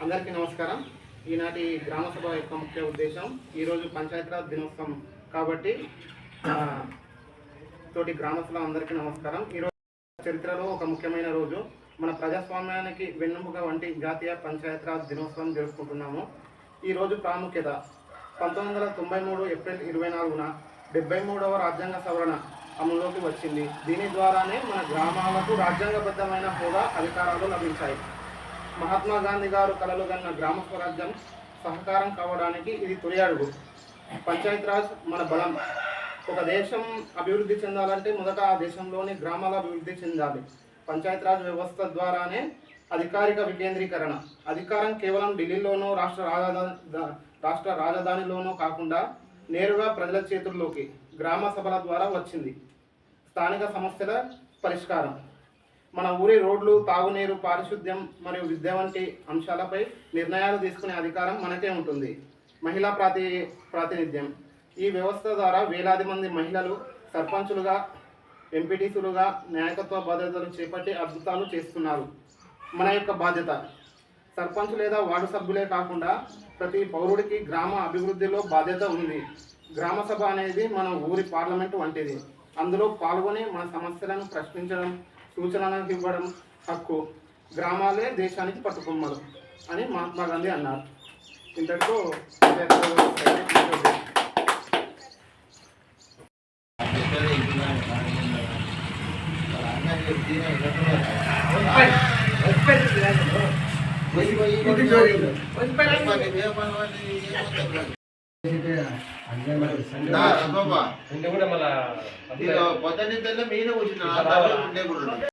అందరికీ నమస్కారం. ఈనాటి గ్రామ సభ యొక్క ముఖ్య ఉద్దేశం ఈరోజు పంచాయతీరాజ్ దినోత్సవం కాబట్టి తోటి గ్రామస్తుల అందరికీ నమస్కారం. ఈరోజు చరిత్రలో ఒక ముఖ్యమైన రోజు. మన ప్రజాస్వామ్యానికి వెన్నెముక వంటి జాతీయ పంచాయతీరాజ్ దినోత్సవం జరుపుకుంటున్నాము. ఈరోజు ప్రాముఖ్యత 1993 ఏప్రిల్ 24న 73వ రాజ్యాంగ సవరణ అమలులోకి వచ్చింది. దీని ద్వారానే మన గ్రామాలకు రాజ్యాంగబద్ధమైన హోదా అధికారాలు లభించాయి. మహాత్మా గాంధీ గారు కలలు కన్న గ్రామ స్వరాజ్యం సహకారం కావడానికి ఇది తొలి అడుగు. పంచాయతీరాజ్ మన బలం. ఒక దేశం అభివృద్ధి చెందాలంటే మొదట ఆ దేశంలోని గ్రామాల అభివృద్ధి చెందాలి. పంచాయతీరాజ్ వ్యవస్థ ద్వారానే అధికారిక వికేంద్రీకరణ. అధికారం కేవలం ఢిల్లీలోనో రాష్ట్ర రాజధానిలోనో కాకుండా నేరుగా ప్రజల చేతుల్లోకి గ్రామ సభల ద్వారా వచ్చింది. స్థానిక సమస్యల పరిష్కారం. మన ఊరి రోడ్లు, తాగునీరు, పారిశుద్ధ్యం మరియు విద్య వంటి అంశాలపై నిర్ణయాలు తీసుకునే అధికారం మనకే ఉంటుంది. మహిళా ప్రాతినిధ్యం. ఈ వ్యవస్థ ద్వారా వేలాది మంది మహిళలు సర్పంచులుగా, ఎంపీటీసీలుగా నాయకత్వ బాధ్యతలు చేపట్టి అద్భుతాలు చేస్తున్నారు. మన యొక్క బాధ్యత సర్పంచ్ లేదా వార్డు సభ్యులే కాకుండా ప్రతి పౌరుడికి గ్రామ అభివృద్ధిలో బాధ్యత ఉంది. గ్రామ సభ అనేది మన ఊరి పార్లమెంటు వంటిది. అందులో పాల్గొని మన సమస్యలను ప్రశ్నించడం, సూచనలను ఇవ్వడం హక్కు. గ్రామాలే దేశానికి పట్టుకొమ్మలు అని మహాత్మా గాంధీ అన్నారు. ఇంతటితో పొద్దున్న మీద కూర్చున్నా